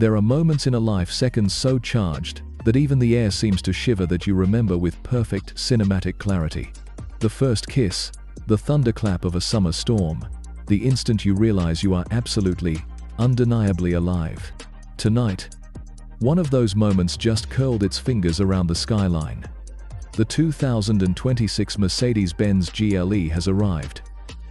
There are moments in a life, seconds so charged that even the air seems to shiver, that you remember with perfect cinematic clarity. The first kiss, the thunderclap of a summer storm, the instant you realize you are absolutely, undeniably alive. Tonight, one of those moments just curled its fingers around the skyline. The 2026 Mercedes-Benz GLE has arrived,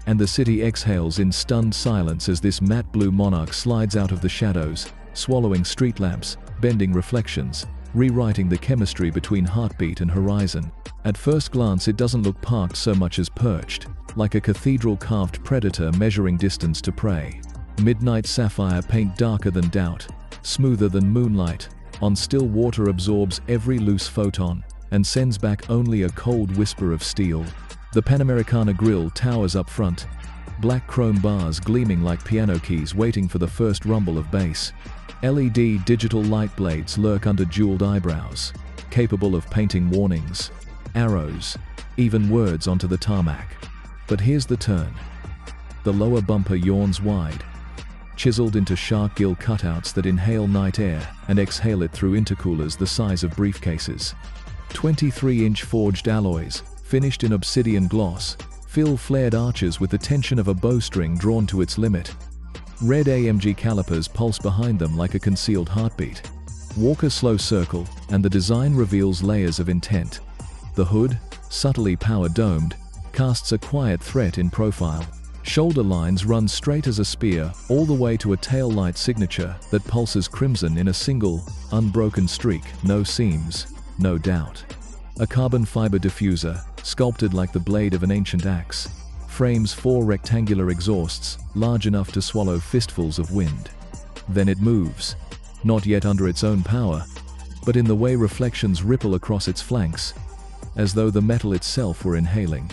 and the city exhales in stunned silence as this matte blue monarch slides out of the shadows, swallowing street lamps, bending reflections, rewriting the chemistry between heartbeat and horizon. At first glance, it doesn't look parked so much as perched, like a cathedral-carved predator measuring distance to prey. Midnight sapphire paint, darker than doubt, smoother than moonlight, on still water, absorbs every loose photon and sends back only a cold whisper of steel. The Panamericana grille towers up front, black chrome bars gleaming like piano keys waiting for the first rumble of bass. LED digital light blades lurk under jeweled eyebrows, capable of painting warnings, arrows, even words onto the tarmac. But here's the turn. The lower bumper yawns wide, chiseled into shark gill cutouts that inhale night air and exhale it through intercoolers the size of briefcases. 23-inch forged alloys, finished in obsidian gloss, fill flared arches with the tension of a bowstring drawn to its limit. Red AMG calipers pulse behind them like a concealed heartbeat. Walk a slow circle, and the design reveals layers of intent. The hood, subtly power-domed, casts a quiet threat in profile. Shoulder lines run straight as a spear, all the way to a tail light signature that pulses crimson in a single, unbroken streak. No seams, no doubt. A carbon fiber diffuser, sculpted like the blade of an ancient axe, frames 4 rectangular exhausts, large enough to swallow fistfuls of wind. Then it moves, not yet under its own power, but in the way reflections ripple across its flanks, as though the metal itself were inhaling.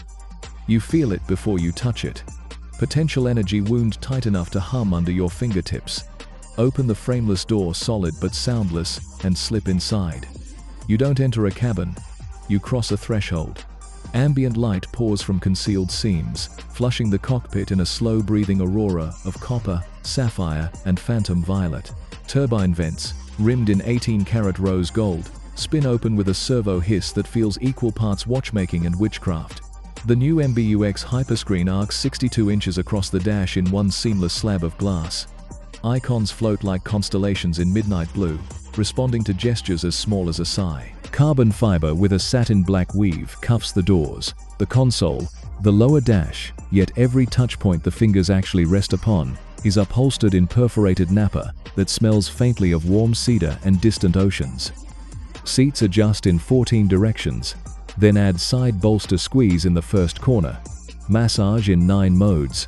You feel it before you touch it. Potential energy wound tight enough to hum under your fingertips. Open the frameless door, solid but soundless, and slip inside. You don't enter a cabin, you cross a threshold. Ambient light pours from concealed seams, flushing the cockpit in a slow-breathing aurora of copper, sapphire, and phantom violet. Turbine vents, rimmed in 18-karat rose gold, spin open with a servo hiss that feels equal parts watchmaking and witchcraft. The new MBUX hyperscreen arcs 62 inches across the dash in one seamless slab of glass. Icons float like constellations in midnight blue, responding to gestures as small as a sigh. Carbon fiber with a satin black weave cuffs the doors, the console, the lower dash, yet every touchpoint the fingers actually rest upon is upholstered in perforated nappa that smells faintly of warm cedar and distant oceans. Seats adjust in 14 directions, then add side bolster squeeze in the first corner, massage in 9 modes,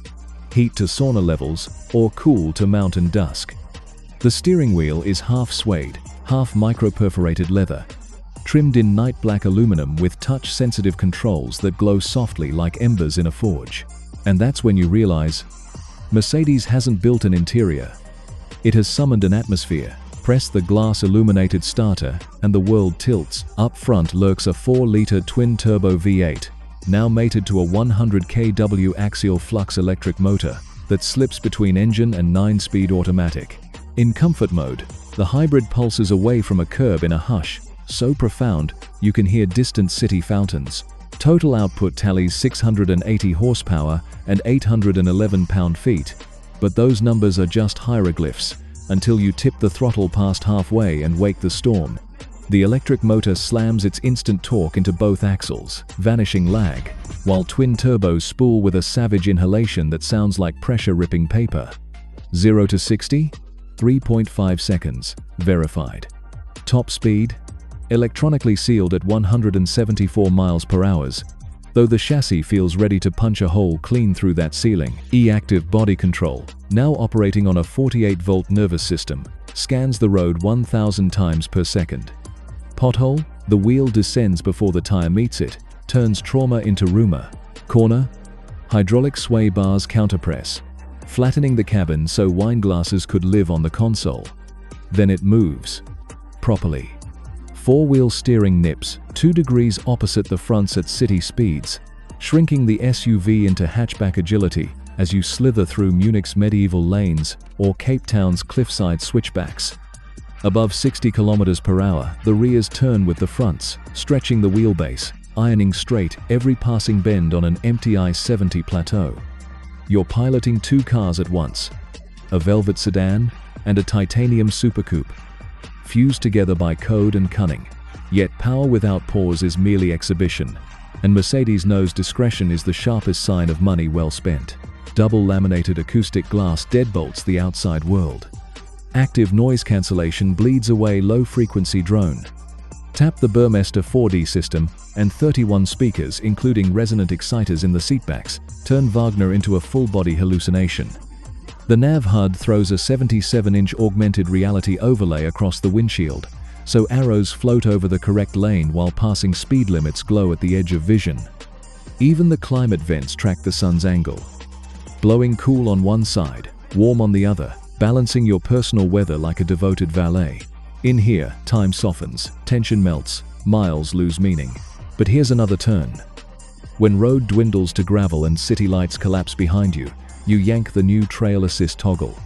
heat to sauna levels, or cool to mountain dusk. The steering wheel is half suede, half micro-perforated leather, trimmed in night black aluminum with touch-sensitive controls that glow softly like embers in a forge. And that's when you realize Mercedes hasn't built an interior. It has summoned an atmosphere. Press the glass-illuminated starter, and the world tilts. Up front lurks a 4-liter twin-turbo V8, now mated to a 100 kW axial flux electric motor that slips between engine and 9-speed automatic. In comfort mode, the hybrid pulses away from a curb in a hush so profound you can hear distant city fountains. Total output tallies 680 horsepower and 811 pound-feet, but those numbers are just hieroglyphs until you tip the throttle past halfway and wake the storm. The electric motor slams its instant torque into both axles, vanishing lag, while twin turbos spool with a savage inhalation that sounds like pressure ripping paper. 0 to 60? 3.5 seconds, verified. Top speed? Electronically sealed at 174 miles per hour, though the chassis feels ready to punch a hole clean through that ceiling. E-active body control, now operating on a 48-volt nervous system, scans the road 1,000 times per second. Pothole? The wheel descends before the tire meets it, turns trauma into rumor. Corner? Hydraulic sway bars counterpress, flattening the cabin so wine glasses could live on the console. Then it moves. Properly. 4-wheel steering nips 2 degrees opposite the fronts at city speeds, shrinking the SUV into hatchback agility as you slither through Munich's medieval lanes or Cape Town's cliffside switchbacks. Above 60 km per hour, the rears turn with the fronts, stretching the wheelbase, ironing straight every passing bend on an empty I-70 plateau. You're piloting two cars at once, a velvet sedan and a titanium supercoupe, fused together by code and cunning. Yet power without pause is merely exhibition, and Mercedes knows discretion is the sharpest sign of money well spent. Double laminated acoustic glass deadbolts the outside world. Active noise cancellation bleeds away low-frequency drone. Tap the Burmester 4D system, and 31 speakers, including resonant exciters in the seatbacks, turn Wagner into a full-body hallucination. The nav HUD throws a 77-inch augmented reality overlay across the windshield, so arrows float over the correct lane while passing speed limits glow at the edge of vision. Even the climate vents track the sun's angle, blowing cool on one side, warm on the other, balancing your personal weather like a devoted valet. In here, time softens, tension melts, miles lose meaning. But here's another turn. When road dwindles to gravel and city lights collapse behind you, you yank the new trail assist toggle.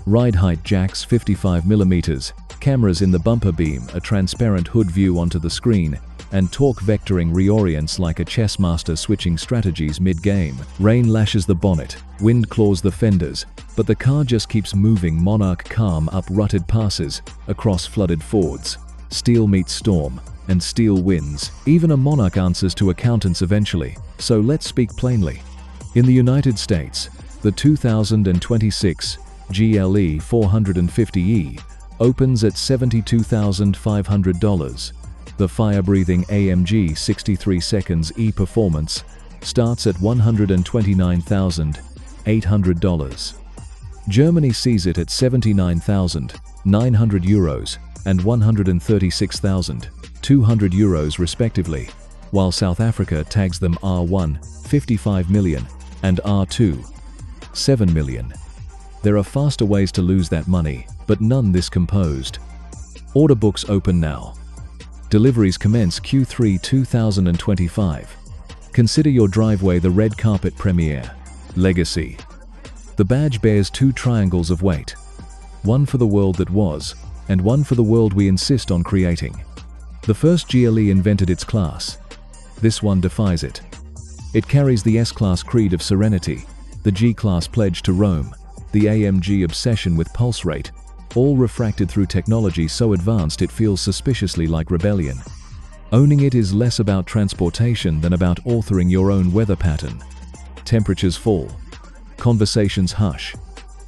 Ride height jacks 55mm, cameras in the bumper beam, a transparent hood view onto the screen, and torque vectoring reorients like a chess master switching strategies mid-game. Rain lashes the bonnet, wind claws the fenders, but the car just keeps moving monarch calm up rutted passes, across flooded fords. Steel meets storm, and steel wins. Even a monarch answers to accountants eventually, so let's speak plainly. In the United States, the 2026 GLE 450e opens at $72,500. The fire-breathing AMG 63 seconds E-Performance starts at $129,800. Germany sees it at €79,900 and €136,200 respectively, while South Africa tags them R1, 55 million, and R2, 7 million. There are faster ways to lose that money, but none this composed. Order books open now. Deliveries commence Q3 2025. Consider your driveway the red carpet premiere. Legacy. The badge bears two triangles of weight. One for the world that was, and one for the world we insist on creating. The first GLE invented its class. This one defies it. It carries the S-Class creed of serenity, the G-Class pledge to roam, the AMG obsession with pulse rate, all refracted through technology so advanced it feels suspiciously like rebellion. Owning it is less about transportation than about authoring your own weather pattern. Temperatures fall. Conversations hush.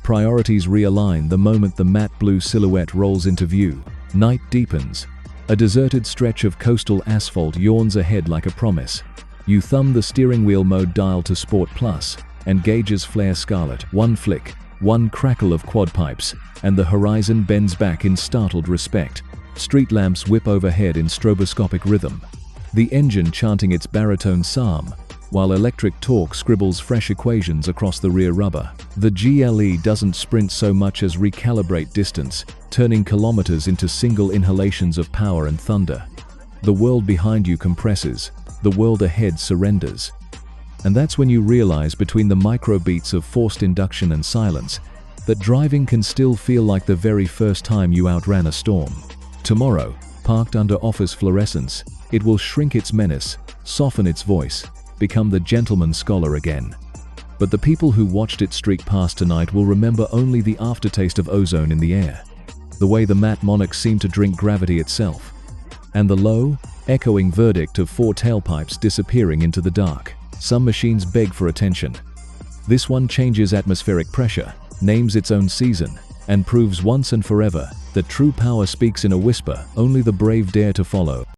Priorities realign the moment the matte blue silhouette rolls into view. Night deepens. A deserted stretch of coastal asphalt yawns ahead like a promise. You thumb the steering wheel mode dial to Sport Plus, and gauges flare scarlet. One flick, one crackle of quad pipes, and the horizon bends back in startled respect. Street lamps whip overhead in stroboscopic rhythm, the engine chanting its baritone psalm, while electric torque scribbles fresh equations across the rear rubber. The GLE doesn't sprint so much as recalibrate distance, turning kilometers into single inhalations of power and thunder. The world behind you compresses, the world ahead surrenders. And that's when you realize, between the microbeats of forced induction and silence, that driving can still feel like the very first time you outran a storm. Tomorrow, parked under office fluorescence, it will shrink its menace, soften its voice, become the gentleman scholar again. But the people who watched it streak past tonight will remember only the aftertaste of ozone in the air, the way the matte monarchs seemed to drink gravity itself, and the low, echoing verdict of four tailpipes disappearing into the dark. Some machines beg for attention. This one changes atmospheric pressure, names its own season, and proves once and forever that true power speaks in a whisper only the brave dare to follow.